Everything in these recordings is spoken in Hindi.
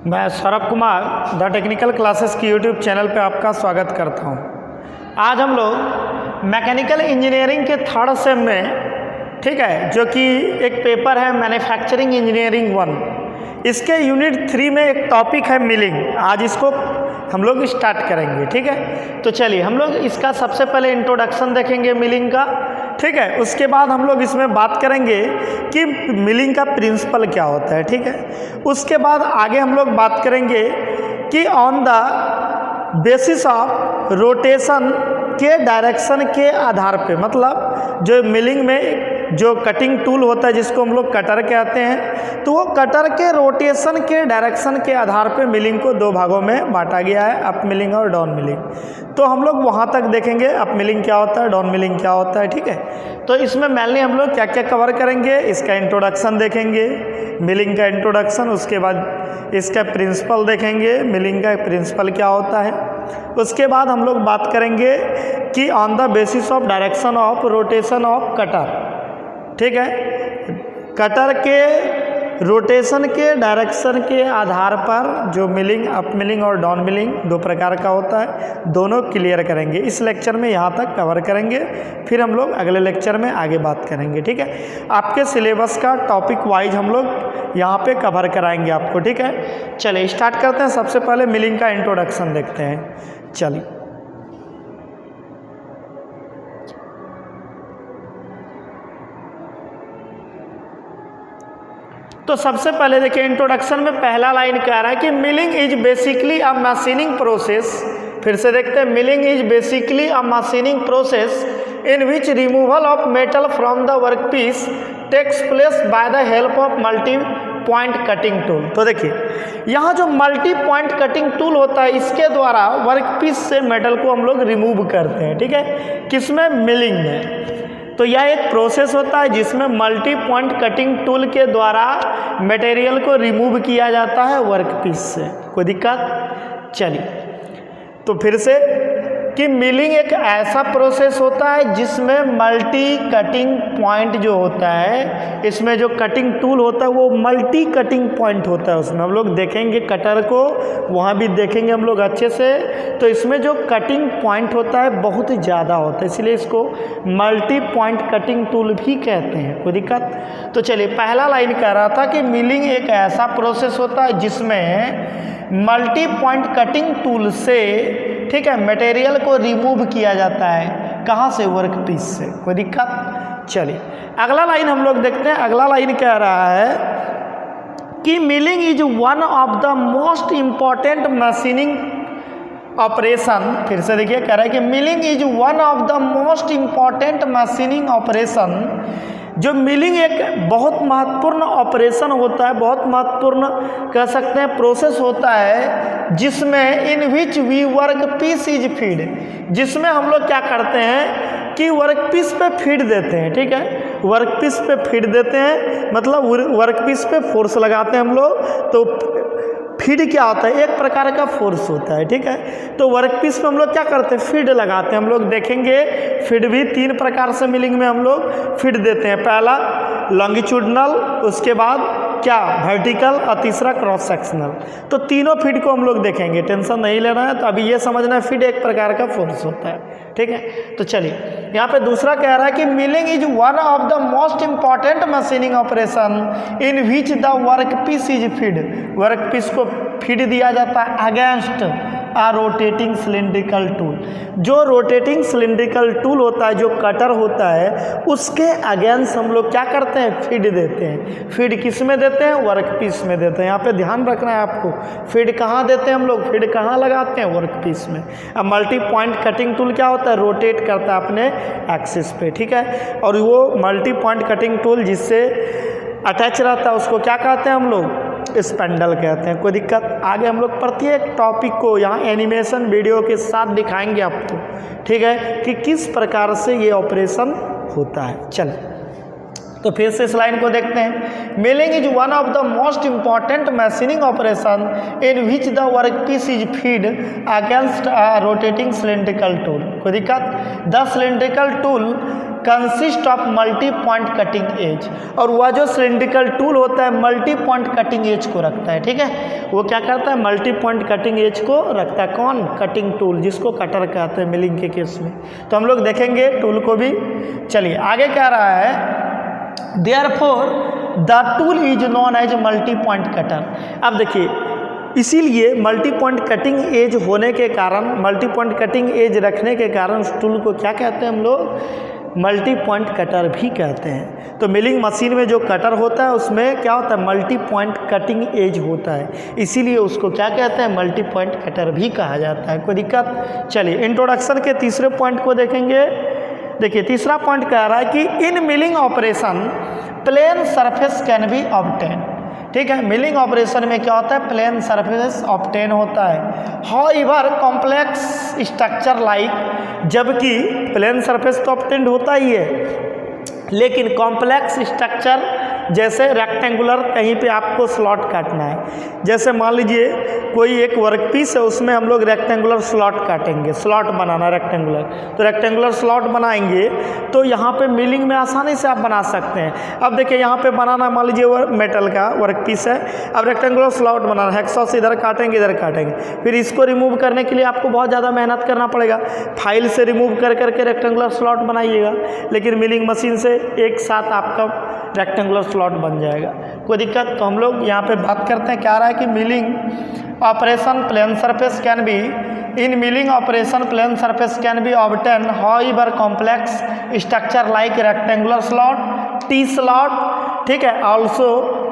मैं Saurabh Kumar the technical classes की यूट्यूब चैनल पे आपका स्वागत करता हूँ। आज हम लोग मैकेनिकल इंजीनियरिंग के थर्ड सेम में, ठीक है, जो कि एक पेपर है मैन्युफैक्चरिंग इंजीनियरिंग 1, इसके यूनिट 3 में एक टॉपिक है मिलिंग। आज इसको हम लोग स्टार्ट करेंगे, ठीक है। तो चलिए हम लोग इसका सबसे पहले इंट्रोडक्शन देखेंगे मिलिंग का, ठीक है। उसके बाद हम लोग इसमें बात करेंगे कि मिलिंग का प्रिंसिपल क्या होता है, ठीक है। उसके बाद आगे हम लोग बात करेंगे कि on the basis of rotation के डायरेक्शन के आधार पे, मतलब जो मिलिंग में जो कटिंग टूल होता है जिसको हम लोग कटर कहते हैं, तो वो कटर के रोटेशन के डायरेक्शन के आधार पे मिलिंग को दो भागों में बांटा गया है, अप मिलिंग और डाउन मिलिंग। तो हम लोग वहाँ तक देखेंगे अप मिलिंग क्या होता है, डाउन मिलिंग क्या होता है, ठीक है। तो इसमें मेनली हम लोग क्या क्या कवर करेंगे, इसका इंट्रोडक्शन देखेंगे, मिलिंग का इंट्रोडक्शन, उसके बाद इसका प्रिंसिपल देखेंगे, मिलिंग का प्रिंसिपल क्या होता है। उसके बाद हम लोग बात करेंगे कि on the basis of direction of rotation of cutter, ठीक है, कटर के रोटेशन के डायरेक्शन के आधार पर जो मिलिंग, अप मिलिंग और डाउन मिलिंग दो प्रकार का होता है, दोनों क्लियर करेंगे। इस लेक्चर में यहाँ तक कवर करेंगे, फिर हम लोग अगले लेक्चर में आगे बात करेंगे, ठीक है। आपके सिलेबस का टॉपिक वाइज हम लोग यहाँ पे कवर कराएंगे आपको, ठीक है। चलिए स्टार्ट करते हैं। सबसे पहले मिलिंग का इंट्रोडक्शन देखते हैं, चलिए। तो सबसे पहले देखिए इंट्रोडक्शन में पहला लाइन कह रहा है कि milling is basically a machining process. फिर से देखते हैं, milling is basically a machining process in which removal of metal from the workpiece takes place by the help of multi point cutting tool. तो देखिए यहाँ जो मल्टी पॉइंट कटिंग टूल होता है, इसके द्वारा वर्कपीस से मेटल को हम लोग रिमूव करते हैं, ठीक है। किसमें? मिलिंग में। तो यह एक प्रोसेस होता है जिसमें मल्टी पॉइंट कटिंग टूल के द्वारा मटेरियल को रिमूव किया जाता है वर्कपीस से। कोई दिक्कत? चलिए तो फिर से कि मिलिंग एक ऐसा प्रोसेस होता है जिसमें मल्टी कटिंग पॉइंट जो होता है, इसमें जो कटिंग टूल होता है वो मल्टी कटिंग पॉइंट होता है। उसमें हम लोग देखेंगे कटर को, वहाँ भी देखेंगे हम लोग अच्छे से। तो इसमें जो कटिंग पॉइंट होता है बहुत ज़्यादा होता है, इसलिए इसको मल्टी पॉइंट कटिंग टूल भी कहते हैं। कोई दिक्कत? तो चलिए पहला लाइन कह रहा था कि मिलिंग एक ऐसा प्रोसेस होता है जिसमें मल्टी पॉइंट कटिंग टूल से, ठीक है, मटेरियल को रिमूव किया जाता है। कहाँ से? वर्कपीस से। कोई दिक्कत? चलिए अगला लाइन हम लोग देखते हैं। अगला लाइन कह रहा है कि milling is one of the most important machining operation. फिर से देखिए कह रहा है कि milling is one of the most important machining operation. जो मिलिंग एक बहुत महत्वपूर्ण ऑपरेशन होता है, बहुत महत्वपूर्ण कह सकते हैं प्रोसेस होता है, जिसमें in which we work piece is feed, जिसमें हम लोग क्या करते हैं कि वर्क पीस पे फीड देते हैं, ठीक है। वर्क पीस पे फीड देते हैं मतलब वर्क पीस पे फोर्स लगाते हैं हम लोग। तो फीड क्या होता है? एक प्रकार का फोर्स होता है, ठीक है। तो वर्कपीस पे हम लोग क्या करते हैं? फीड लगाते हैं। हम लोग देखेंगे फीड भी 3 प्रकार से मिलिंग में हम लोग फीड देते हैं। पहला लॉन्गिट्यूडनल, उसके बाद क्या वर्टिकल, और तीसरा क्रॉस सेक्शनल। तो तीनों फीड को हम लोग देखेंगे, टेंशन नहीं लेना है। तो अभी ये समझना है फीड एक प्रकार का फोर्स होता है, ठीक है। तो चलिए यहाँ पे दूसरा कह रहा है कि milling is one of the most important machining operation in which the work piece is feed. Work piece को फीड दिया जाता है against a rotating cylindrical tool. जो रोटेटिंग सिलिंड्रिकल टूल होता है, जो कटर होता है, उसके अगेंस्ट हम लोग क्या करते हैं? फीड देते हैं। फीड किस में देते हैं? वर्कपीस में देते हैं। यहाँ पे ध्यान रखना है आपको, फीड कहाँ देते हैं हम लोग? फीड कहाँ लगाते हैं? वर्कपीस में। अब मल्टी पॉइंट कटिंग टूल क्या होता है? रोटेट करता है अपने एक्सिस पे, ठीक है। और वो मल्टी पॉइंट कटिंग टूल जिससे अटैच रहता है उसको क्या कहते हैं हम लोग? स्पेंडल कहते हैं। कोई दिक्कत? आगे हम लोग प्रत्येक टॉपिक को यहाँ एनिमेशन वीडियो के साथ दिखाएंगे आपको, ठीक है, कि किस प्रकार से ये ऑपरेशन होता है। चल तो फिर से इस लाइन को देखते हैं। Milling is one of the most important machining operation in which the work piece is feed against a rotating cylindrical tool. कोई दिक्कत? The cylindrical tool consist of multi point cutting edge, और वह जो सिलिंड्रिकल टूल होता है मल्टी पॉइंट कटिंग एज को रखता है, ठीक है। वो क्या करता है, मल्टी पॉइंट कटिंग एज को रखता है। कौन, कटिंग टूल, जिसको कटर कहते हैं मिलिंग के केस में। तो हम लोग देखेंगे टूल को भी। चलिए आगे कह रहा है therefore the tool is known as multi point cutter. अब देखिए इसीलिए मल्टी पॉइंट कटिंग एज होने के कारण, मल्टी पॉइंट कटिंग एज रखने के कारण उस टूल को क्या कहते हैं हम लोग, मल्टी पॉइंट कटर भी कहते हैं। तो मिलिंग मशीन में जो कटर होता है उसमें क्या होता है, मल्टी पॉइंट कटिंग एज होता है, इसीलिए उसको क्या कहते हैं, मल्टी पॉइंट कटर भी कहा जाता है। कोई दिक्कत। चलिए इंट्रोडक्शन के तीसरे पॉइंट को देखेंगे। देखिए तीसरा पॉइंट कह रहा है कि in milling operation plane surface can be obtain, ठीक है। मिलिंग ऑपरेशन में क्या होता है, प्लेन सरफेस ऑब्टेन होता है। हाउएवर कॉम्प्लेक्स स्ट्रक्चर लाइक, जबकि प्लेन सरफेस तो ऑब्टेन होता ही है, लेकिन कॉम्प्लेक्स स्ट्रक्चर जैसे रेक्टेंगुलर कहीं पे आपको स्लॉट काटना है, जैसे मान लीजिए कोई एक वर्कपीस है उसमें हम लोग रेक्टेंगुलर स्लॉट काटेंगे, स्लॉट बनाना रेक्टेंगुलर, तो रेक्टेंगुलर स्लॉट बनाएंगे तो यहाँ पे मिलिंग में आसानी से आप बना सकते हैं। अब देखिए यहाँ पे बनाना, मान लीजिए मेटल का वर्कपीस है, अब रेक्टेंगुलर स्लॉट बनाना, हेक्सॉ से इधर काटेंगे इधर काटेंगे, फिर इसको रिमूव करने के लिए आपको बहुत ज़्यादा मेहनत करना पड़ेगा, फाइल से रिमूव कर करके रेक्टेंगुलर स्लॉट बनाइएगा, लेकिन मिलिंग मशीन से एक साथ आपका रेक्टेंगुलर स्लॉट बन जाएगा। कोई दिक्कत। तो हम लोग यहाँ पे बात करते हैं, क्या रहा है कि milling operation plane surface can be, in milling operation plane surface can be obtain however complex structure like rectangular slot, T slot, ठीक है, also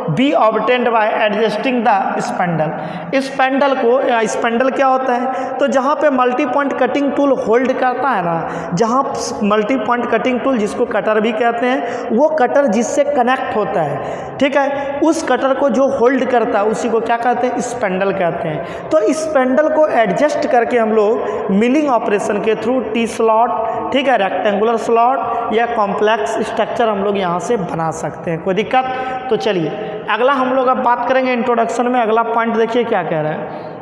be obtained by adjusting the spindle. Spindle को, स्पेंडल क्या होता है, तो जहाँ पे multi point cutting tool hold करता है ना, जहाँ मल्टी पॉइंट कटिंग टूल जिसको कटर भी कहते हैं, वो कटर जिससे कनेक्ट होता है, ठीक है, उस कटर को जो होल्ड करता है उसी को क्या कहते हैं, स्पेंडल कहते हैं। तो स्पेंडल को एडजस्ट करके हम लोग मिलिंग ऑपरेशन के थ्रू टी स्लॉट, ठीक है, रेक्टेंगुलर स्लॉट या कॉम्प्लेक्स स्ट्रक्चर हम लोग यहाँ से बना सकते हैं। कोई दिक्कत। तो चलिए अगला हम लोग अब बात करेंगे इंट्रोडक्शन में। अगला पॉइंट देखिए क्या कह रहा है।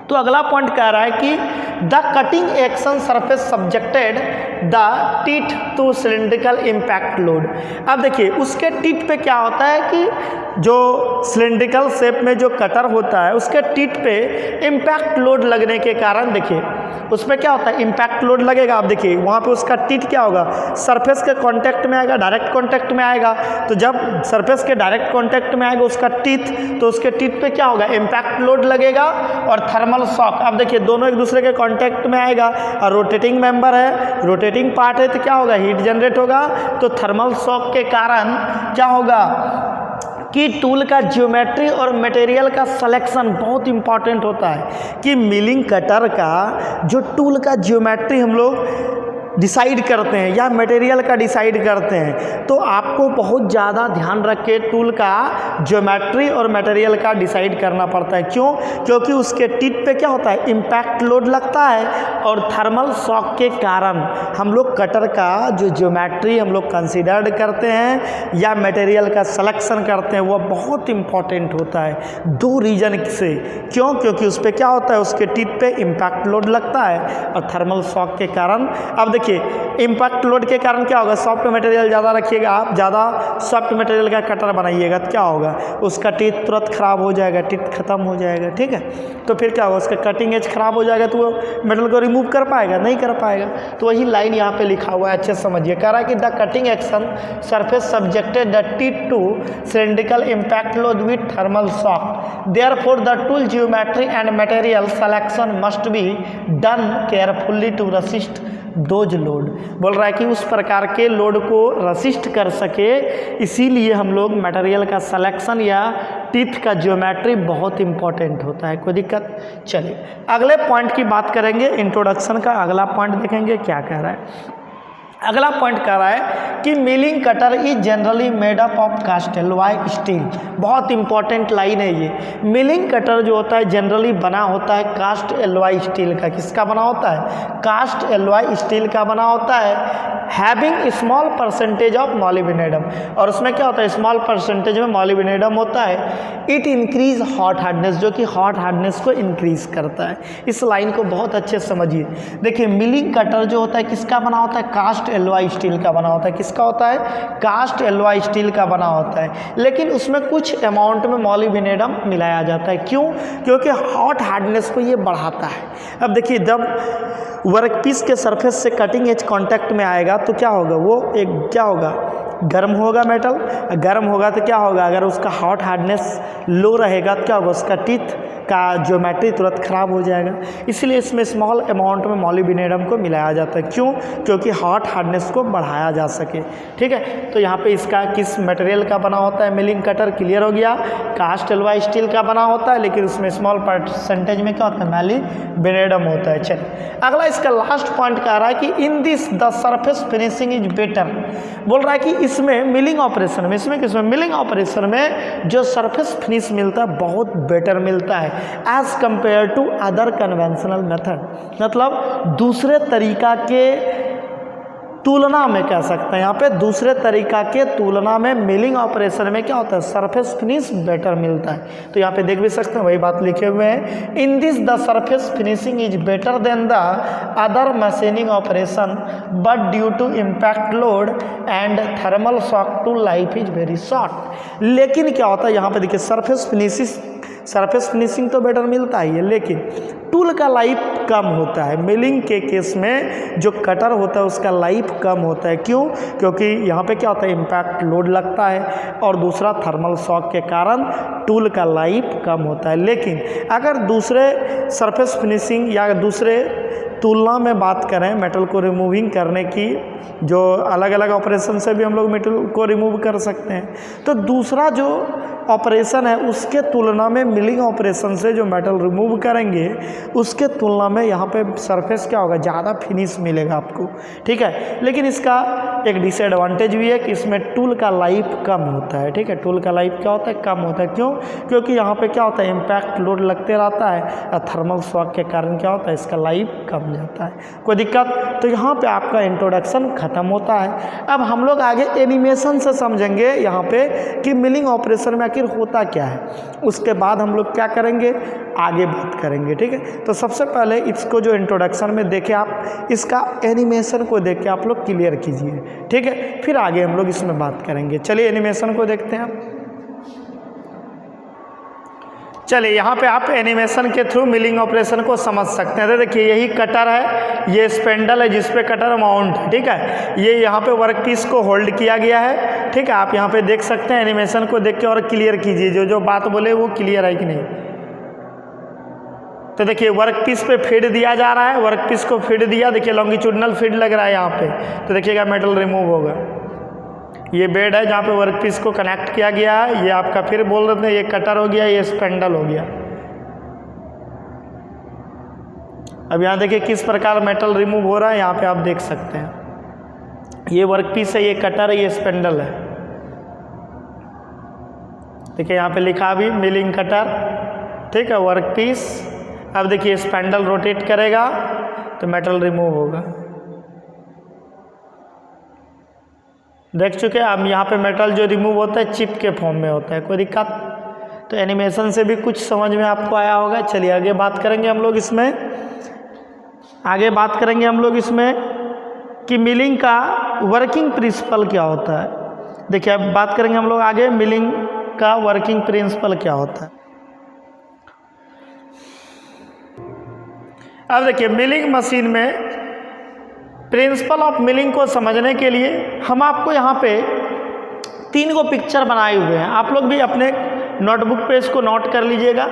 तो अगला पॉइंट कह रहा है कि the cutting action surface subjected the teeth to cylindrical impact load. अब देखिए उसके टीथ पे क्या होता है कि जो सिलिंड्रिकल शेप में जो कटर होता है उसके टीथ पे इम्पैक्ट लोड लगने के कारण, देखिए उस पर क्या होता है, इम्पैक्ट लोड लगेगा। अब देखिए वहाँ पे उसका टीथ क्या होगा, सरफेस के कांटेक्ट में आएगा, डायरेक्ट कांटेक्ट में आएगा। तो जब सरफेस के डायरेक्ट कांटेक्ट में आएगा उसका टीथ, तो उसके टीथ पे क्या होगा, इम्पैक्ट लोड लगेगा और थर्मल शॉक। अब देखिए दोनों एक दूसरे के कांटेक्ट में आएगा और रोटेटिंग मेंबर है, रोटेटिंग पार्ट है, तो क्या होगा, हीट जनरेट होगा। तो थर्मल शॉक के कारण क्या होगा कि टूल का ज्योमेट्री और मटेरियल का सिलेक्शन बहुत इंपॉर्टेंट होता है, कि मिलिंग कटर का जो टूल का ज्योमेट्री हम लोग डिसाइड करते हैं या मटेरियल का डिसाइड करते हैं, तो आपको बहुत ज़्यादा ध्यान रख के टूल का ज्योमेट्री और मटेरियल का डिसाइड करना पड़ता है। क्यों? क्योंकि उसके टिप पे क्या होता है, इम्पैक्ट लोड लगता है और थर्मल शॉक के कारण हम लोग कटर का जो ज्योमेट्री हम लोग कंसिडर्ड करते हैं या मटेरियल का सिलेक्शन करते हैं, वह बहुत इम्पॉर्टेंट होता है। दो रीजन से। क्यों? क्योंकि उस पर क्या होता है, उसके टिप पे इम्पैक्ट लोड लगता है और थर्मल शॉक के कारण। अब देखिए इम्पैक्ट लोड के कारण क्या होगा, सॉफ्ट मटेरियल ज़्यादा रखिएगा आप, ज़्यादा सॉफ्ट मटेरियल का कटर बनाइएगा तो क्या होगा, उसका टीथ तुरंत खराब हो जाएगा, टीथ खत्म हो जाएगा, ठीक है। तो फिर क्या होगा, उसका कटिंग एज खराब हो जाएगा, तो वो मेटल को रिमूव कर पाएगा, नहीं कर पाएगा। तो वही लाइन यहाँ पे लिखा हुआ है, अच्छे समझिए। कह रहा है कि the cutting action surface subjected the teeth to cylindrical impact load with thermal shock, therefore the tool geometry and material selection must be done carefully to resist those load. बोल रहा है कि उस प्रकार के लोड को रेसिस्ट कर सके, इसीलिए हम लोग मटेरियल का सिलेक्शन या टीथ का ज्योमेट्री बहुत इंपॉर्टेंट होता है। कोई दिक्कत? चलिए अगले पॉइंट की बात करेंगे, इंट्रोडक्शन का अगला पॉइंट देखेंगे क्या कह रहा है। अगला पॉइंट कह रहा है कि milling cutter is generally made up of cast alloy steel. बहुत इंपॉर्टेंट लाइन है ये। मिलिंग कटर जो होता है जनरली बना होता है कास्ट एलॉय स्टील का। किसका बना होता है? कास्ट एलॉय स्टील का बना होता है। Having small percentage of molybdenum, और उसमें क्या होता है, स्मॉल परसेंटेज में मॉलिब्डेनम होता है। इट इंक्रीज हॉट हार्डनेस, जो कि हॉट हार्डनेस को इंक्रीज करता है। इस लाइन को बहुत अच्छे से समझिए। देखिए मिलिंग कटर जो होता है किसका बना होता है, कास्ट एलॉय स्टील का बना होता है। किसका होता है, कास्ट एलॉय स्टील का बना होता है, लेकिन उसमें कुछ अमाउंट में मॉलिब्डेनम मिलाया जाता है। क्यों, क्योंकि हॉट हार्डनेस को ये बढ़ाता है। अब देखिए जब वर्कपीस के सरफेस से कटिंग एज कांटेक्ट में आएगा तो क्या होगा, वो एक क्या होगा, गर्म होगा मेटल। गर्म होगा तो क्या होगा, अगर उसका हॉट हार्डनेस लो रहेगा तो क्या होगा, उसका टीथ का ज्योमेट्री तुरंत खराब हो जाएगा। इसलिए इसमें स्मॉल अमाउंट में मॉलिब्डेनम को मिलाया जाता है। क्यों, क्योंकि हॉट हार्डनेस को बढ़ाया जा सके। ठीक है, तो यहाँ पे इसका किस मटेरियल का बना होता है, मिलिंग कटर, क्लियर हो गया। कास्ट एलॉय स्टील का बना होता है, लेकिन उसमें स्मॉल परसेंटेज में क्या होता है, मॉलिब्डेनम होता है। चलिए अगला इसका लास्ट पॉइंट कह रहा है कि इन this the surface finishing is better. बोल रहा है कि इसमें मिलिंग ऑपरेशन में, इसमें किसमें, मिलिंग ऑपरेशन में जो सरफेस फिनिश मिलता है बहुत बेटर मिलता है as compare to other conventional method. मतलब दूसरे तरीका के तुलना में कह सकते हैं, यहाँ पे दूसरे तरीका के तुलना में मिलिंग ऑपरेशन में क्या होता है, सरफेस फिनिश बेटर मिलता है। तो यहाँ पे देख भी सकते हैं, वही बात लिखे हुए हैं, in this the surface finishing is better than the other machining operation but due to impact load and thermal shock tool life is very short. लेकिन क्या होता है, यहाँ पे देखिए सरफेस फिनिशिंग तो बेटर मिलता ही है, लेकिन टूल का लाइफ कम होता है। मिलिंग के केस में जो कटर होता है उसका लाइफ कम होता है। क्यों, क्योंकि यहाँ पे क्या होता है, इम्पैक्ट लोड लगता है, और दूसरा थर्मल शॉक के कारण टूल का लाइफ कम होता है। लेकिन अगर दूसरे सरफेस फिनिशिंग या दूसरे तुलना में बात करें मेटल को रिमूविंग करने की, जो अलग अलग ऑपरेशन से भी हम लोग मेटल को रिमूव कर सकते हैं, तो दूसरा जो ऑपरेशन है उसके तुलना में मिलिंग ऑपरेशन से जो मेटल रिमूव करेंगे उसके तुलना में यहाँ पे सरफेस क्या होगा, ज़्यादा फिनिश मिलेगा आपको। ठीक है, लेकिन इसका एक डिसएडवांटेज भी है कि इसमें टूल का लाइफ कम होता है। ठीक है, टूल का लाइफ क्या होता है, कम होता है। क्यों, क्योंकि यहाँ पे क्या होता है, इम्पैक्ट लोड लगते रहता है और थर्मल शॉक के कारण क्या होता है, इसका लाइफ कम जाता है। कोई दिक्कत, तो यहाँ पे आपका इंट्रोडक्शन खत्म होता है। अब हम लोग आगे एनिमेशन से समझेंगे यहाँ पे कि मिलिंग ऑपरेशन में आखिर होता क्या है, उसके बाद हम लोग क्या करेंगे, आगे बात करेंगे। ठीक है, तो सबसे पहले इसको जो इंट्रोडक्शन में देखे आप, इसका एनिमेशन को देख के आप लोग क्लियर कीजिए। ठीक है, फिर आगे हम लोग इसमें बात करेंगे। चलिए एनिमेशन को देखते हैं। चलिए यहाँ पे आप एनिमेशन के थ्रू मिलिंग ऑपरेशन को समझ सकते हैं। तो देखिए यही कटर है, ये स्पेंडल है जिस पे कटर माउंट है। ठीक है, ये यहाँ पे वर्कपीस को होल्ड किया गया है। ठीक है, आप यहाँ पे देख सकते हैं, एनिमेशन को देख के और क्लियर कीजिए, जो जो बात बोले वो क्लियर है कि नहीं। तो देखिए वर्कपीस पे फीड दिया जा रहा है, वर्कपीस को फीड दिया, देखिए लॉन्गिट्यूडनल फीड लग रहा है यहाँ पे, तो देखिएगा मेटल रिमूव होगा। ये बेड है जहाँ पे वर्कपीस को कनेक्ट किया गया है, ये आपका फिर बोल रहे थे, ये कटर हो गया, ये स्पेंडल हो गया। अब यहाँ देखिए किस प्रकार मेटल रिमूव हो रहा है, यहाँ पे आप देख सकते हैं। ये वर्कपीस है, ये कटर है, ये स्पेंडल है। देखिए यहाँ पे लिखा भी मिलिंग कटर। ठीक है, वर्कपीस। अब देखिए स्पेंडल रोटेट करेगा तो मेटल रिमूव होगा। देख चुके हैं, अब यहाँ पे मेटल जो रिमूव होता है चिप के फॉर्म में होता है। कोई दिक्कत, तो एनिमेशन से भी कुछ समझ में आपको आया होगा। चलिए आगे बात करेंगे हम लोग इसमें, कि मिलिंग का वर्किंग प्रिंसिपल क्या होता है। देखिए अब बात करेंगे हम लोग आगे, मिलिंग का वर्किंग प्रिंसिपल क्या होता है। अब देखिए मिलिंग मशीन में प्रिंसिपल ऑफ मिलिंग को समझने के लिए हम आपको यहाँ पे 3 को पिक्चर बनाए हुए हैं, आप लोग भी अपने नोटबुक पे इसको नोट कर लीजिएगा।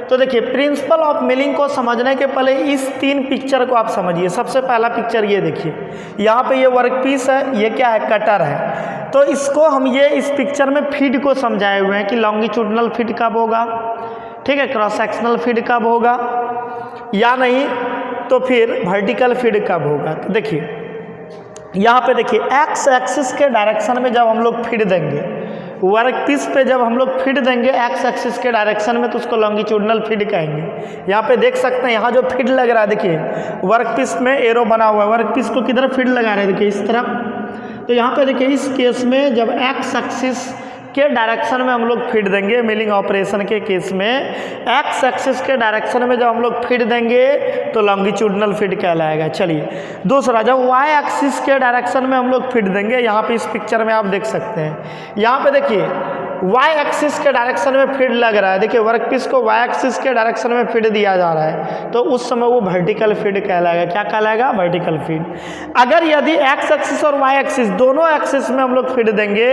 तो देखिए प्रिंसिपल ऑफ मिलिंग को समझने के पहले इस 3 पिक्चर को आप समझिए। सबसे पहला पिक्चर ये देखिए, यहाँ पे ये वर्कपीस है, ये क्या है, कटर है। तो इसको हम ये इस पिक्चर में फीड को समझाए हुए हैं कि लॉन्गिट्यूडनल फीड कब होगा, ठीक है, क्रॉस सेक्शनल फीड कब होगा, या नहीं तो फिर वर्टिकल फीड कब होगा। तो देखिए यहाँ पे देखिए एक्स एक्सिस के डायरेक्शन में जब हम लोग फीड देंगे, वर्कपीस पे जब हम लोग फीड देंगे एक्स एक्सिस के डायरेक्शन में, तो उसको लॉन्गिट्यूडनल फीड कहेंगे। यहाँ पे देख सकते हैं, यहाँ जो फीड लग रहा है देखिए वर्कपीस में एरो बना हुआ है, वर्कपीस को किधर फीड लगा रहे हैं, देखिए इस तरफ तो यहाँ पे देखिए इस केस में जब एक्स एक्सिस के डायरेक्शन में हम लोग फीड देंगे, मिलिंग ऑपरेशन के केस में एक्स एक्सिस के डायरेक्शन में जब हम लोग फीड देंगे तो लॉन्गिट्यूडनल फीड कहलाएगा। चलिए दूसरा, जब वाई एक्सिस के डायरेक्शन में हम लोग फीड देंगे, यहाँ पे इस पिक्चर में आप देख सकते हैं, यहाँ पे देखिए वाई एक्सिस के डायरेक्शन में फीड लग रहा है, देखिए वर्कपीस को वाई एक्सिस के डायरेक्शन में फीड दिया जा रहा है, तो उस समय वो वर्टिकल फीड कहलाएगा। क्या कहलाएगा? Vertical feed. अगर यदि एक्स एक्सिस और वाई एक्सिस दोनों एक्सिस में हम लोग फीड देंगे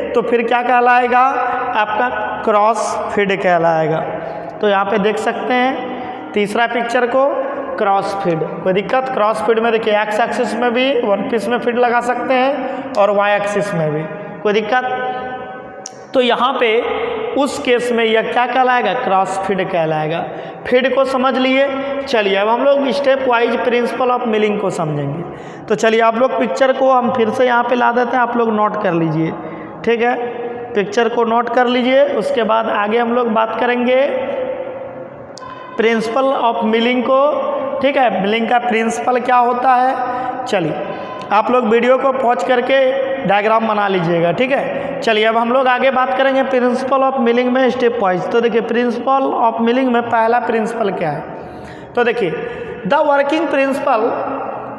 तो फिर क्या कहलाएगा? आपका क्रॉस फीड कहलाएगा। तो यहाँ पे देख सकते हैं तीसरा पिक्चर को, क्रॉस फीड। कोई दिक्कत? क्रॉस फीड में देखिए एक्स एक्सिस में भी वर्कपीस में फीड लगा सकते हैं और वाई एक्सिस में भी। कोई दिक्कत? तो यहाँ पे उस केस में यह क्या कहलाएगा? क्रॉस फीड कहलाएगा। फीड को समझ लिए। चलिए अब हम लोग step wise principle of milling को समझेंगे। तो चलिए आप लोग पिक्चर को हम फिर से यहाँ पे ला देते हैं, आप लोग नोट कर लीजिए, ठीक है? पिक्चर को नोट कर लीजिए, उसके बाद आगे हम लोग बात करेंगे प्रिंसिपल ऑफ मिलिंग को, ठीक है? मिलिंग का प्रिंसिपल क्या होता है। चलिए आप लोग वीडियो को पॉज करके डायग्राम बना लीजिएगा, ठीक है? चलिए अब हम लोग आगे बात करेंगे प्रिंसिपल ऑफ मिलिंग में स्टेप वाइज। तो देखिए प्रिंसिपल ऑफ मिलिंग में पहला प्रिंसिपल क्या है, तो देखिए the working principle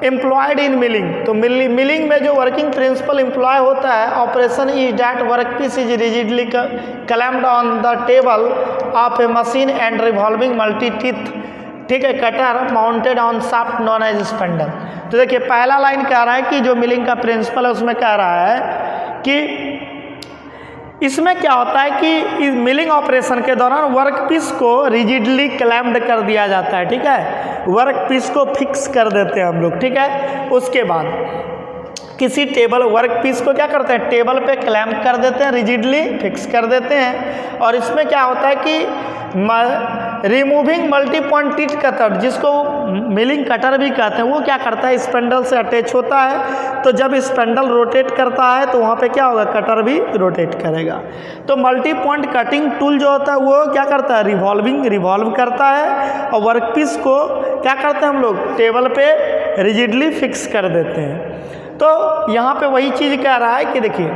employed in milling. तो मिलिंग में जो वर्किंग प्रिंसिपल एम्प्लॉय होता है, operation is that workpiece is rigidly clamped on the table of a machine and revolving multi teeth, ठीक है, cutter mounted on shaft known as spindle. तो देखिए पहला लाइन कह रहा है कि जो मिलिंग का प्रिंसिपल है उसमें कह रहा है कि इसमें क्या होता है कि इस मिलिंग ऑपरेशन के दौरान वर्कपीस को रिजिडली क्लैम्प्ड कर दिया जाता है, ठीक है? वर्कपीस को फिक्स कर देते हैं हम लोग, ठीक है? उसके बाद किसी टेबल वर्कपीस को क्या करते हैं? टेबल पे क्लैम्प कर देते हैं, रिजिडली फिक्स कर देते हैं। और इसमें क्या होता है कि removing multi point teeth cutter, जिसको मिलिंग कटर भी कहते हैं, वो क्या करता है? स्पेंडल से अटैच होता है। तो जब स्पेंडल रोटेट करता है तो वहाँ पे क्या होगा? कटर भी रोटेट करेगा। तो मल्टी पॉइंट कटिंग टूल जो होता है वो क्या करता है? रिवॉल्व करता है और वर्कपीस को क्या करते हैं हम लोग? टेबल पे रिजिडली फिक्स कर देते हैं। तो यहाँ पे वही चीज़ कह रहा है कि देखिए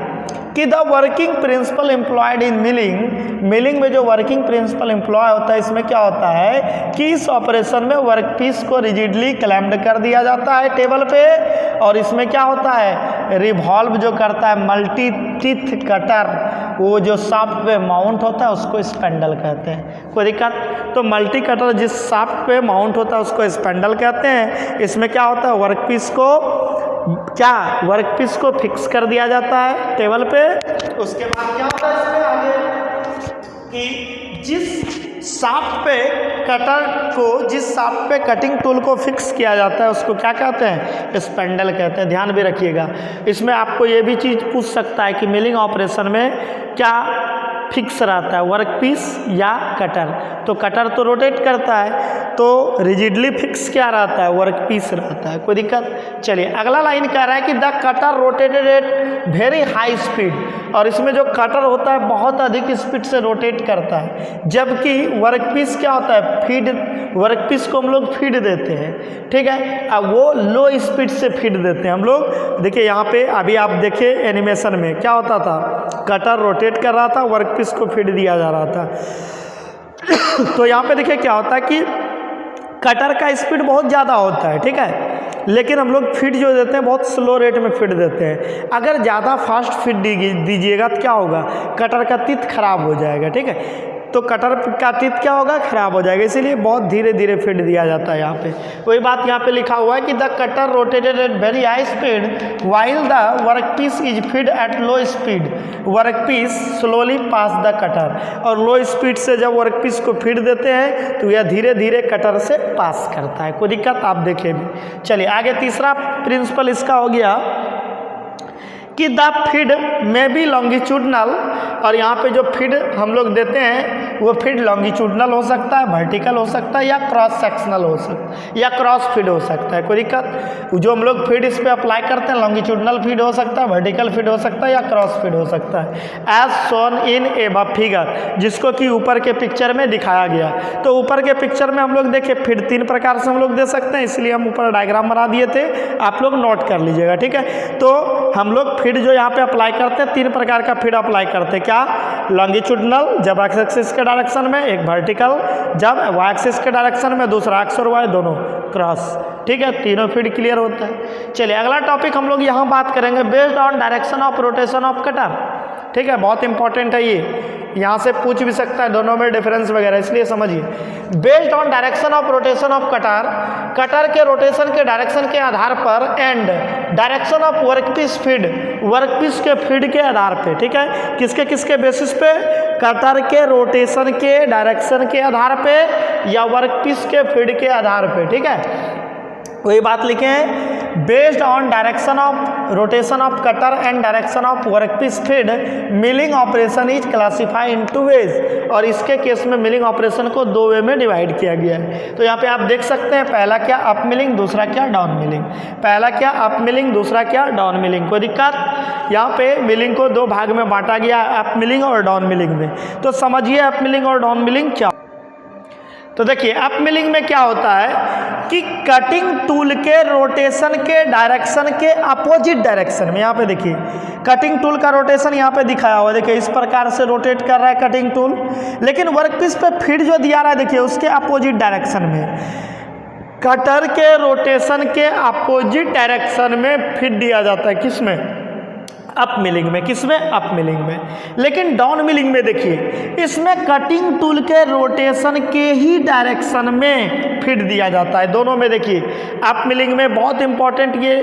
कि the working principle employed in milling में जो वर्किंग प्रिंसिपल एम्प्लॉय होता है, इसमें क्या होता है कि इस ऑपरेशन में वर्कपीस को रिजिडली क्लैम्प्ड कर दिया जाता है टेबल पे, और इसमें क्या होता है? रिवॉल्व जो करता है मल्टी टीथ कटर, वो जो शाफ्ट पे माउंट होता है उसको स्पेंडल कहते हैं। कोई दिक्कत? तो मल्टी कटर जिस शाफ्ट पे माउंट होता है उसको स्पेंडल कहते हैं। इसमें क्या होता है? वर्कपीस को फिक्स कर दिया जाता है टेबल पे। उसके बाद क्या होता है इसमें आगे कि जिस शाफ्ट पे कटिंग टूल को फिक्स किया जाता है उसको क्या कहते हैं? स्पेंडल कहते हैं। ध्यान भी रखिएगा, इसमें आपको ये भी चीज़ पूछ सकता है कि मिलिंग ऑपरेशन में क्या फिक्स रहता है, वर्कपीस या कटर? तो कटर तो रोटेट करता है, तो रिजिडली फिक्स क्या रहता है? वर्कपीस रहता है। कोई दिक्कत? चलिए अगला लाइन कह रहा है कि the cutter rotated at very high speed, और इसमें जो कटर होता है बहुत अधिक स्पीड से रोटेट करता है, जबकि वर्कपीस क्या होता है? वर्कपीस को हम लोग फीड देते हैं, ठीक है? अब वो लो स्पीड से फीड देते हैं हम लोग। देखिए यहाँ पे अभी आप देखिए एनिमेशन में क्या होता था? कटर रोटेट कर रहा था, वर्कपीस को फीड दिया जा रहा था। तो यहाँ पे देखिए क्या होता है कि कटर का स्पीड बहुत ज़्यादा होता है, ठीक है? लेकिन हम लोग फीड जो देते हैं बहुत स्लो रेट में फीड देते हैं। अगर ज़्यादा फास्ट फीड दीजिएगा तो क्या होगा? कटर का टीथ खराब हो जाएगा, ठीक है? तो कटर का टीथ क्या होगा? खराब हो जाएगा, इसीलिए बहुत धीरे धीरे फीड दिया जाता है यहाँ पे। वही बात यहाँ पे लिखा हुआ है कि the cutter rotated at very high speed while the workpiece is feed at low speed, workpiece slowly pass the cutter. और लो स्पीड से जब वर्कपीस को फीड देते हैं तो यह धीरे धीरे कटर से पास करता है। कोई दिक्कत? आप देखिए भी। चलिए आगे तीसरा प्रिंसिपल इसका हो गया कि द फीड में बी लॉन्गिट्यूडनल, और यहाँ पे जो फीड हम लोग देते हैं वो फीड लॉन्गिट्यूडनल हो सकता है, वर्टिकल हो सकता है या क्रॉस सेक्शनल हो सकता है या क्रॉस फीड हो सकता है। कोई दिक्कत, जो हम लोग फीड इस पे अप्लाई करते हैं लॉन्गिट्यूडनल फीड हो सकता है, वर्टिकल फीड हो सकता है या क्रॉस फीड हो सकता है, as shown in above figure, जिसको कि ऊपर के पिक्चर में दिखाया गया। तो ऊपर के पिक्चर में हम लोग देखें फीड 3 प्रकार से हम लोग दे सकते हैं, इसलिए हम ऊपर डायग्राम बना दिए थे, आप लोग नोट कर लीजिएगा, ठीक है। तो हम लोग फीड जो यहाँ पे अप्लाई करते हैं 3 प्रकार का फीड अप्लाई करते हैं। क्या? लॉन्गिट्यूडनल जब एक्स एक्सिस के डायरेक्शन में, एक वर्टिकल जब वाई एक्सिस के डायरेक्शन में, दूसरा एक्स और वाई दोनों क्रॉस, ठीक है। तीनों फीड क्लियर होता है। चलिए अगला टॉपिक हम लोग यहाँ बात करेंगे based on direction of rotation of cutter, ठीक है, बहुत इंपॉर्टेंट है ये, यहाँ से पूछ भी सकता है दोनों में डिफरेंस वगैरह, इसलिए समझिए। Based on direction of rotation of cutter, cutter के रोटेशन के डायरेक्शन के आधार पर, and direction of workpiece feed, workpiece के फीड के आधार पे, ठीक है। किसके किसके बेसिस पे? कटर के रोटेशन के डायरेक्शन के आधार पे या वर्कपीस के फीड के आधार पे, ठीक है। वही बात लिखे हैं, based on direction of rotation of cutter and direction of workpiece feed milling operation is classify in 2 ways, और इसके केस में मिलिंग ऑपरेशन को 2 वे में डिवाइड किया गया है। तो यहाँ पे आप देख सकते हैं, पहला क्या अप मिलिंग, दूसरा क्या डाउन मिलिंग। पहला क्या अप मिलिंग, दूसरा क्या डाउन मिलिंग। कोई दिक्कत? यहाँ पे मिलिंग को 2 भाग में बांटा गया, अप मिलिंग और डाउन मिलिंग में। तो समझिए अप मिलिंग और डाउन मिलिंग क्या। तो देखिए अप मिलिंग में क्या होता है कि कटिंग टूल के रोटेशन के डायरेक्शन के अपोजिट डायरेक्शन में, यहाँ पे देखिए कटिंग टूल का रोटेशन यहाँ पे दिखाया हुआ है, देखिए इस प्रकार से रोटेट कर रहा है कटिंग टूल, लेकिन वर्कपीस पे फीड जो दिया रहा है देखिए उसके अपोजिट डायरेक्शन में, कटर के रोटेशन के अपोजिट डायरेक्शन में फीड दिया जाता है। किस में? अप मिलिंग में। किस में? अप मिलिंग में। लेकिन डाउन मिलिंग में देखिए इसमें कटिंग टूल के रोटेशन के ही डायरेक्शन में फीड दिया जाता है, दोनों में। देखिए अप मिलिंग में बहुत इंपॉर्टेंट ये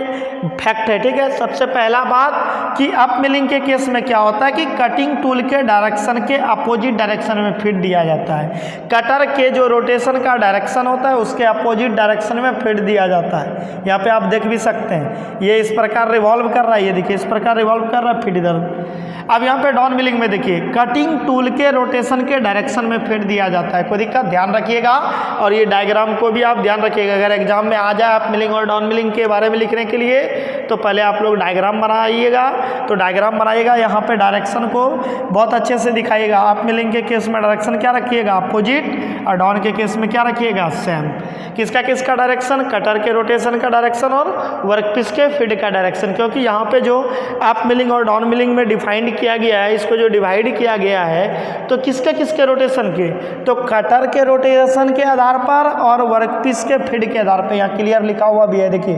फैक्ट है, ठीक है। सबसे पहला बात कि अप मिलिंग के केस में क्या होता है कि कटिंग टूल के डायरेक्शन के अपोजिट डायरेक्शन में फीड दिया जाता है। कटर के जो रोटेशन का डायरेक्शन होता है उसके अपोजिट डायरेक्शन में फीड दिया जाता है। यहाँ पे आप देख भी सकते हैं ये इस प्रकार रिवॉल्व कर रहा है, ये देखिए इस प्रकार रिवॉल्व कर रहा है फीड इधर। अब यहाँ पे डाउन मिलिंग में देखिए कटिंग टूल के रोटेशन के डायरेक्शन में फीड दिया जाता है। कोई दिक्कत? ध्यान रखिएगा, और ये डायग्राम को भी आप ध्यान रखिएगा। अगर एग्जाम में आ जाए अप मिलिंग और डाउन मिलिंग के बारे में लिखने के लिए तो पहले आप लोग डायग्राम बनाइएगा। तो डायग्राम बनाइएगा, यहाँ पे डायरेक्शन को बहुत अच्छे से दिखाइएगा। अप मिलिंग के केस में डायरेक्शन क्या रखिएगा? अपोजिट, और डाउन के केस में क्या रखिएगा? सेम। किसका किसका डायरेक्शन? कटर के रोटेशन का डायरेक्शन और वर्कपीस के फीड का डायरेक्शन। क्योंकि यहाँ पे जो अप मिलिंग और डाउन मिलिंग में डिफाइंड किया गया है, इसको जो डिवाइड किया गया है तो किसके किसके रोटेशन के? तो कटर के रोटेशन के आधार पर और वर्कपीस के फीड के आधार पर। यहाँ क्लियर लिखा हुआ भी है, देखिए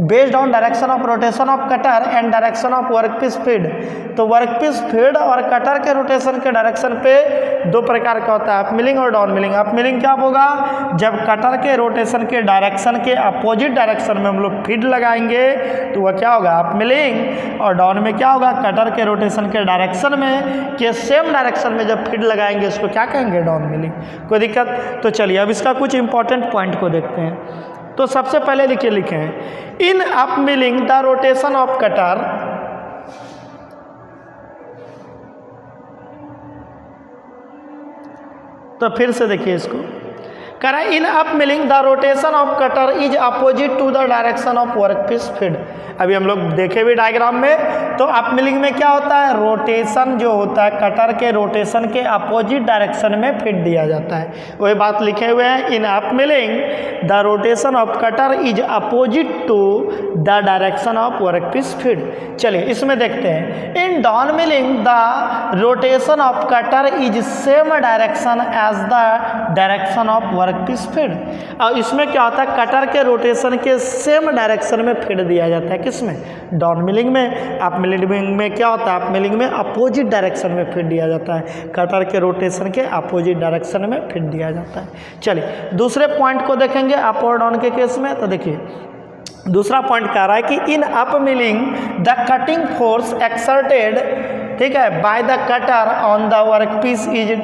based on direction of rotation of cutter and direction of workpiece feed. तो वर्कपीस फीड और कटर के रोटेशन के डायरेक्शन पे 2 प्रकार का होता है, अप मिलिंग और डाउन मिलिंग। अप मिलिंग क्या होगा? जब कटर के रोटेशन के डायरेक्शन के अपोजिट डायरेक्शन में हम लोग फीड लगाएंगे तो वह क्या होगा? Up milling. और डाउन में क्या होगा? कटर के रोटेशन के डायरेक्शन में के सेम डायरेक्शन में जब फीड लगाएंगे उसको क्या कहेंगे? Down milling. कोई दिक्कत? तो चलिए अब इसका कुछ इंपॉर्टेंट पॉइंट को देखते हैं। तो सबसे पहले लिखे हैं in up milling the rotation of cutter, तो फिर से देखिए इसको करा, in up milling the rotation of cutter is opposite to the direction of workpiece feed. अभी हम लोग देखे भी डायग्राम में, तो अप मिलिंग में क्या होता है? रोटेशन जो होता है कटर के रोटेशन के अपोजिट डायरेक्शन में फीड दिया जाता है। वही बात लिखे हुए हैं in up milling the rotation of cutter is opposite to the direction of workpiece feed. चलिए इसमें देखते हैं in down milling the rotation of cutter is same direction as the direction of workpiece feed. और इसमें क्या होता है? कटर के रोटेशन के सेम डायरेक्शन में फीड दिया जाता है। किसमें? डाउन मिलिंग में। अप मिलिंग में क्या होता है? अप मिलिंग में अपोजिट डायरेक्शन में फीड दिया जाता है, कटर के रोटेशन के अपोजिट डायरेक्शन में फीड दिया जाता है। चलिए दूसरे पॉइंट को देखेंगे अप और डाउन के केस में। तो देखिए दूसरा पॉइंट कह रहा है कि इन up milling the cutting force exerted, ठीक है, bye the cutter on the workpiece is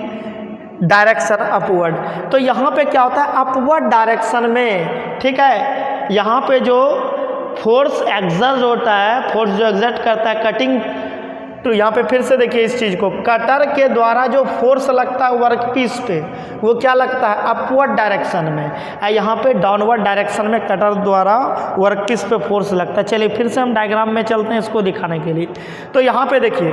direction upward. तो यहाँ पे क्या होता है? अपवर्ड डायरेक्शन में, ठीक है, यहाँ पे जो फोर्स एक्सर्ट होता है, फोर्स जो एक्सर्ट करता है कटिंग तो यहाँ पे फिर से देखिए इस चीज़ को, कटर के द्वारा जो फोर्स लगता है वर्क पीस पे वो क्या लगता है, अपवर्ड डायरेक्शन में, यहाँ पे डाउनवर्ड डायरेक्शन में कटर द्वारा वर्क पीस पे फोर्स लगता है। चलिए फिर से हम डायग्राम में चलते हैं इसको दिखाने के लिए। तो यहाँ पे देखिए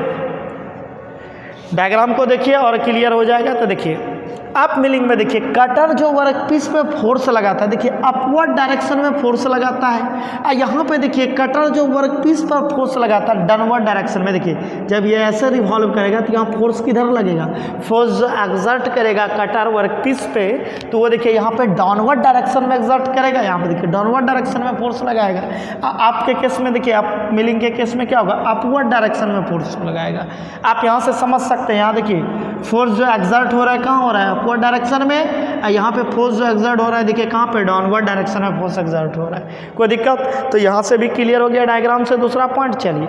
डायग्राम को देखिए और क्लियर हो जाएगा। तो देखिए अप मिलिंग में देखिए कटर जो वर्क पीस पे फोर्स लगाता है, देखिए अपवर्ड डायरेक्शन में फोर्स लगाता है। और यहाँ पे देखिए कटर जो वर्क पीस पर फोर्स लगाता है डाउनवर्ड डायरेक्शन में, देखिए जब ये ऐसे रिवॉल्व करेगा तो यहाँ फोर्स किधर लगेगा, फोर्स जो एक्सर्ट करेगा कटर वर्क पीस पे तो वो देखिए यहाँ पे डाउनवर्ड डायरेक्शन में एक्सर्ट करेगा, यहाँ पे देखिए डाउनवर्ड डायरेक्शन में फोर्स लगाएगा। आपके केस में देखिए अप मिलिंग के केस में क्या होगा, अपवर्ड डायरेक्शन में फोर्स लगाएगा। आप यहाँ से समझ सकते हैं, यहाँ देखिए फोर्स जो एक्सर्ट हो रहा है कहाँ हो रहा है, अपवर्ड डायरेक्शन में। यहाँ पे फोर्स जो एक्सर्ट हो रहा है देखिए कहाँ पे, डाउनवर्ड डायरेक्शन में फोर्स एक्सर्ट हो रहा है। कोई दिक्कत, तो यहाँ से भी क्लियर हो गया डायग्राम से दूसरा पॉइंट। चलिए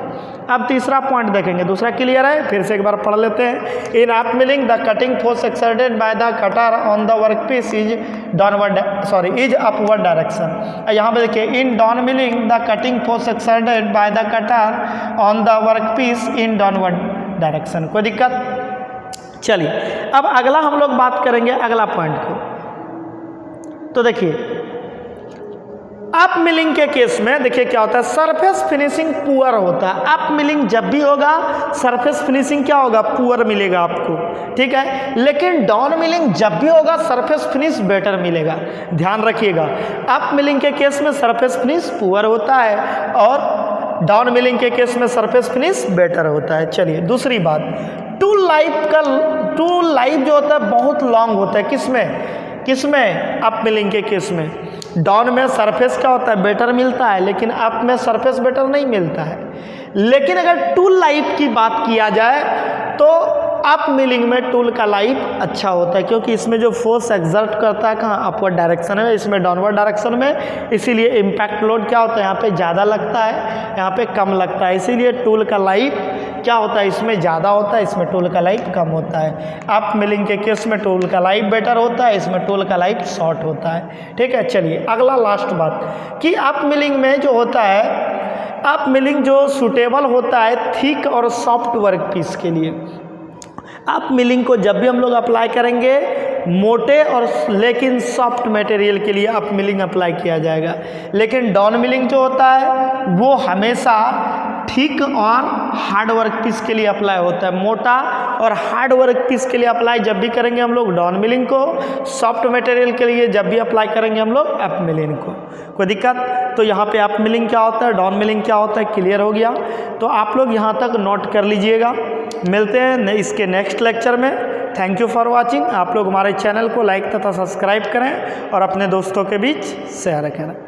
अब तीसरा पॉइंट देखेंगे, दूसरा क्लियर है, फिर से एक बार पढ़ लेते हैं। In up milling the cutting force exerted by the cutter on the work piece is is upward direction. यहाँ पे देखिए in down milling the cutting force exerted by the cutter on the work piece in downward direction. कोई दिक्कत। चलिए अब अगला हम लोग बात करेंगे अगला पॉइंट को। तो देखिए अप मिलिंग के केस में देखिए क्या होता है, सरफेस फिनिशिंग पुअर होता है। अप मिलिंग जब भी होगा सरफेस फिनिशिंग क्या होगा, पुअर मिलेगा आपको, ठीक है। लेकिन डाउन मिलिंग जब भी होगा सरफेस फिनिश बेटर मिलेगा, ध्यान रखिएगा। अप मिलिंग के केस में सरफेस फिनिश पुअर होता है और डाउन मिलिंग के केस में सरफेस फिनिश बेटर होता है। चलिए दूसरी बात, टूल लाइफ जो होता है बहुत लॉन्ग होता है। किसमें अप मिलिंग के केस में। डाउन में सरफेस क्या होता है, बेटर मिलता है, लेकिन अप में सरफेस बेटर नहीं मिलता है। लेकिन अगर टूल लाइफ की बात किया जाए तो अप मिलिंग में टूल का लाइफ अच्छा होता है, क्योंकि इसमें जो फोर्स एक्सर्ट करता है कहाँ, अपवर्ड डायरेक्शन में, इसमें डाउनवर्ड डायरेक्शन में, इसीलिए इम्पैक्ट लोड क्या होता है यहाँ पे ज़्यादा लगता है, यहाँ पे कम लगता है। इसीलिए टूल का लाइफ क्या होता है, इसमें ज़्यादा होता है, इसमें टूल का लाइफ कम होता है। अप मिलिंग के केस में टूल का लाइफ बेटर होता है, इसमें टूल का लाइफ शॉर्ट होता है, ठीक है। चलिए अगला लास्ट बात कि अप मिलिंग में जो होता है, अप मिलिंग जो सूटेबल होता है थिक और सॉफ्ट वर्क पीस के लिए। अप मिलिंग को जब भी हम लोग अप्लाई करेंगे मोटे और लेकिन सॉफ्ट मटेरियल के लिए अप मिलिंग अप्लाई किया जाएगा। लेकिन डाउन मिलिंग जो होता है वो हमेशा थिक और हार्ड वर्क पीस के लिए अप्लाई होता है। मोटा और हार्ड वर्क पीस के लिए अप्लाई जब भी करेंगे हम लोग डाउन मिलिंग को, सॉफ्ट मटेरियल के लिए जब भी अप्लाई करेंगे हम लोग अप मिलिंग को। कोई दिक्कत। तो यहाँ पे अप मिलिंग क्या होता है, डाउन मिलिंग क्या होता है, क्लियर हो गया। तो आप लोग यहाँ तक नोट कर लीजिएगा। मिलते हैं इसके नेक्स्ट लेक्चर में। Thank you for watching. आप लोग हमारे चैनल को लाइक तथा सब्सक्राइब करें और अपने दोस्तों के बीच शेयर करें।